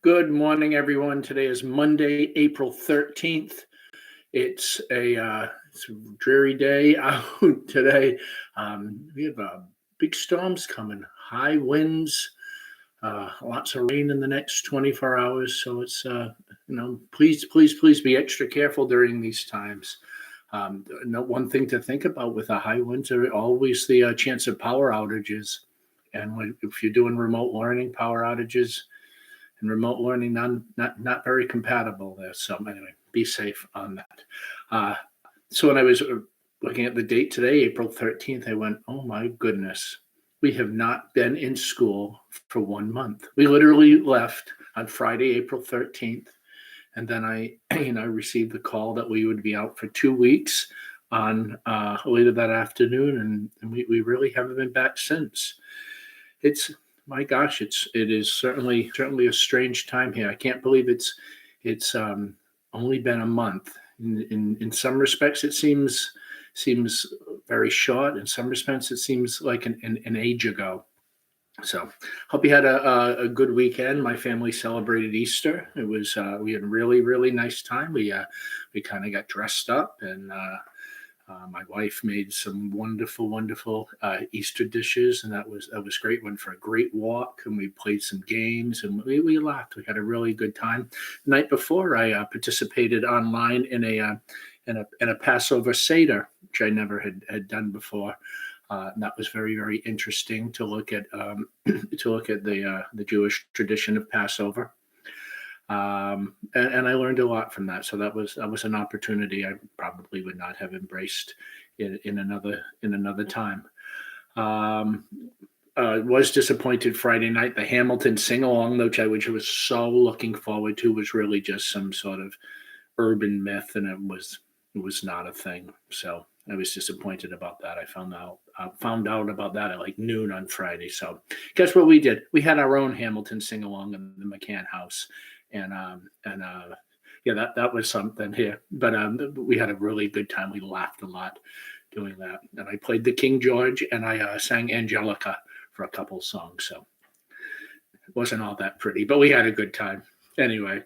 Good morning, everyone. Today is Monday, April 13th. It's a dreary day out today. We have big storms coming, high winds, lots of rain in the next 24 hours. So please be extra careful during these times. One thing to think about with the high winds are always the chance of power outages. And if you're doing remote learning, power outages and remote learning not very compatible there. So anyway, be safe on that. So when I was looking at the date today, April 13th, I went, oh my goodness, we have not been in school for 1 month. We literally left on Friday, April 13th. And then I received the call that we would be out for 2 weeks on later that afternoon. And we really haven't been back since. It's my gosh, it is certainly a strange time here. I can't believe it's only been a month. In some respects, it seems very short. In some respects, it seems like an age ago. So, hope you had a good weekend. My family celebrated Easter. It was we had a really nice time. We kind of got dressed up and. My wife made some wonderful Easter dishes, and that was great. Went for a great walk, and we played some games, and we laughed. We had a really good time. The night before, I participated online in a Passover Seder, which I never had done before. And that was very interesting to look at the Jewish tradition of Passover. And I learned a lot from that. So that was an opportunity I probably would not have embraced in another time. Was disappointed Friday night. The Hamilton sing-along, which I was so looking forward to, was really just some sort of urban myth, and it was not a thing. So I was disappointed about that. I found out about that at like noon on Friday. So guess what we did? We had our own Hamilton sing-along in the McCann house. And that was something here. But we had a really good time. We laughed a lot doing that. And I played the King George, and I sang Angelica for a couple songs. So it wasn't all that pretty, but we had a good time. Anyway,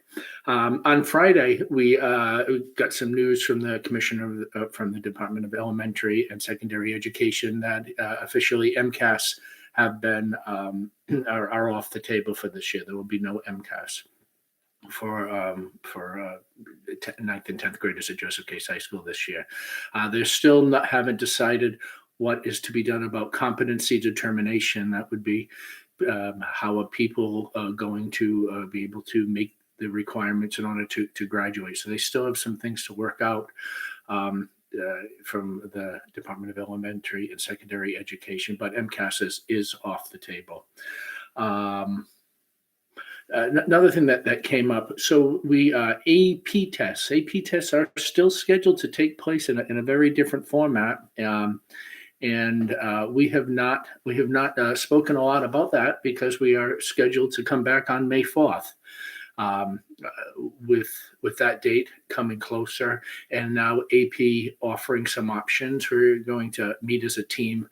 on Friday, we got some news from the commissioner from the Department of Elementary and Secondary Education that officially MCAS have been are off the table for this year. There will be no MCAS for 9th and 10th graders at Joseph Case High School this year. They still haven't decided what is to be done about competency determination. That would be how are people going to be able to make the requirements in order to graduate. So they still have some things to work out from the Department of Elementary and Secondary Education, but MCAS is off the table. Another thing that came up, so AP tests are still scheduled to take place in a very different format, and we have not spoken a lot about that because we are scheduled to come back on May 4th. With that date coming closer, and now AP offering some options, we're going to meet as a team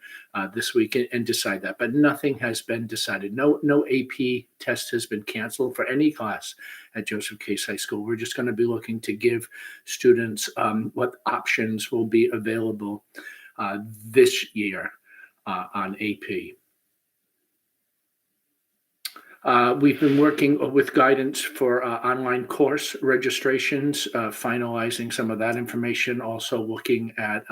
this week and decide that. But nothing has been decided. No AP test has been canceled for any class at Joseph Case High School. We're just going to be looking to give students what options will be available this year on AP. We've been working with guidance for online course registrations, finalizing some of that information, also looking at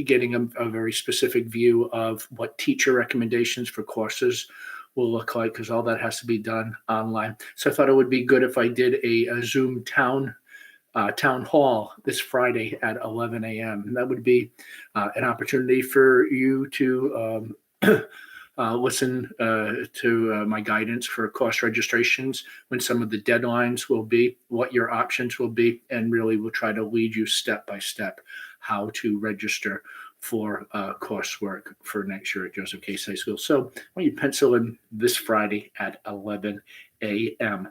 getting a very specific view of what teacher recommendations for courses will look like, because all that has to be done online. So I thought it would be good if I did a Zoom town hall this Friday at 11 a.m. And that would be an opportunity for you to listen to my guidance for course registrations, when some of the deadlines will be, what your options will be, and really we'll try to lead you step by step how to register for coursework for next year at Joseph Case High School. So why don't you pencil in this Friday at 11 a.m.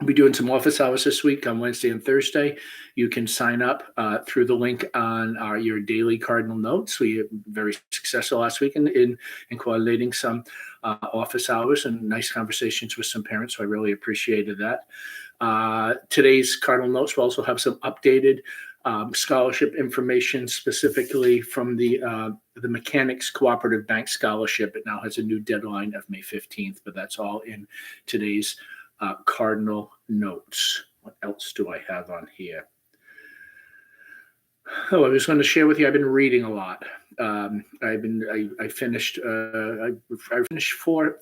We'll be doing some office hours this week on Wednesday and Thursday. You can sign up through the link on your daily Cardinal Notes. We were very successful last week in coordinating some office hours and nice conversations with some parents, so I really appreciated that. Today's Cardinal Notes will also have some updated scholarship information, specifically from the Mechanics Cooperative Bank Scholarship. It now has a new deadline of May 15th, but that's all in today's Cardinal Notes. What else do I have on here? Oh, I was going to share with you. I've been reading a lot. I finished four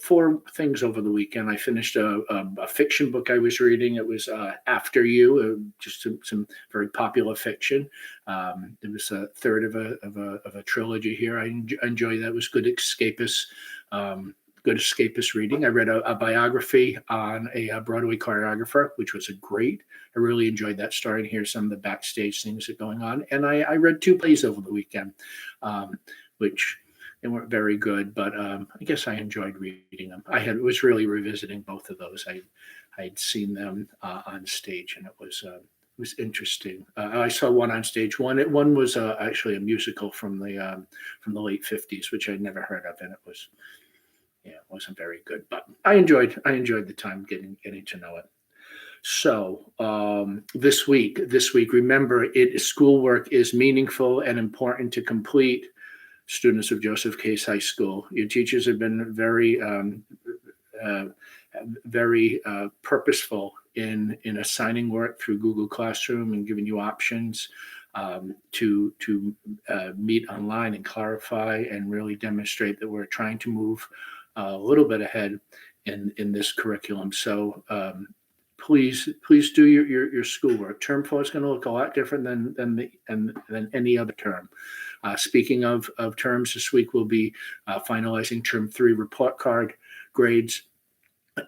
things over the weekend. I finished a fiction book I was reading. It was After You, just some very popular fiction. It was a third of a trilogy here. I enjoy that. It was good escapist reading. I read a biography on a Broadway choreographer, which was great. I really enjoyed that story and hear some of the backstage things that are going on. And I read 2 plays over the weekend, which they weren't very good, but I guess I enjoyed reading them. Was really revisiting both of those. I'd seen them on stage, and it was interesting. I saw one on stage. One was actually a musical from the late 50s, which I'd never heard of, and it wasn't very good, but I enjoyed the time getting to know it. So this week, remember, schoolwork is meaningful and important to complete. Students of Joseph Case High School, your teachers have been very purposeful in assigning work through Google Classroom and giving you options to meet online and clarify and really demonstrate that we're trying to move a little bit ahead in this curriculum. So please do your schoolwork. Term 4 is going to look a lot different than any other term. Speaking of terms, this week we'll be finalizing Term 3 report card grades,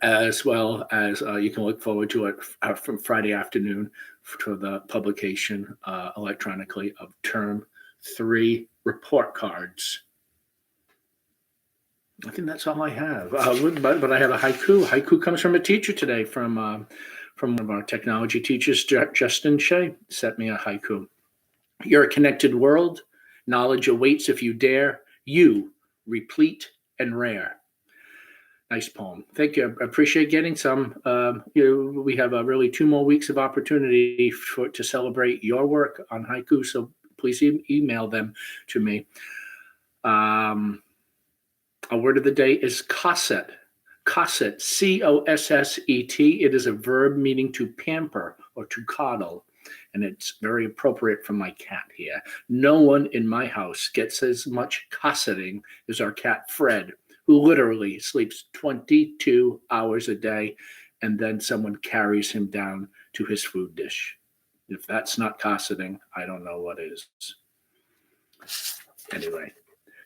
as well as you can look forward to it from Friday afternoon for the publication electronically of Term 3 report cards. I think that's all I have. But I have a haiku. Haiku comes from a teacher today, from one of our technology teachers, Justin Shea. Sent me a haiku. You're a connected world. Knowledge awaits if you dare. You, replete and rare. Nice poem. Thank you. I appreciate getting some. We have really 2 more weeks of opportunity to celebrate your work on haiku. So please email them to me. A word of the day is cosset. Cosset, C-O-S-S-E-T. It is a verb meaning to pamper or to coddle, and it's very appropriate for my cat here. No one in my house gets as much cosseting as our cat Fred, who literally sleeps 22 hours a day, and then someone carries him down to his food dish. If that's not cosseting, I don't know what is. Anyway.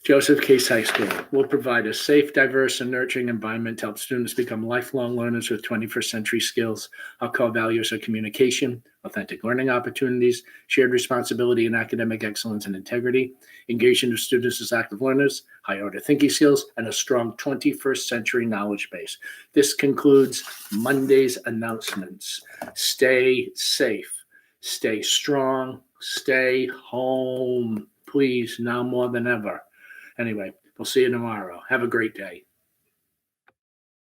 Joseph Case High School will provide a safe, diverse, and nurturing environment to help students become lifelong learners with 21st century skills. Our core values are communication, authentic learning opportunities, shared responsibility and academic excellence and integrity, engagement of students as active learners, high order thinking skills, and a strong 21st century knowledge base. This concludes Monday's announcements. Stay safe, stay strong, stay home, please, now more than ever. Anyway, we'll see you tomorrow. Have a great day.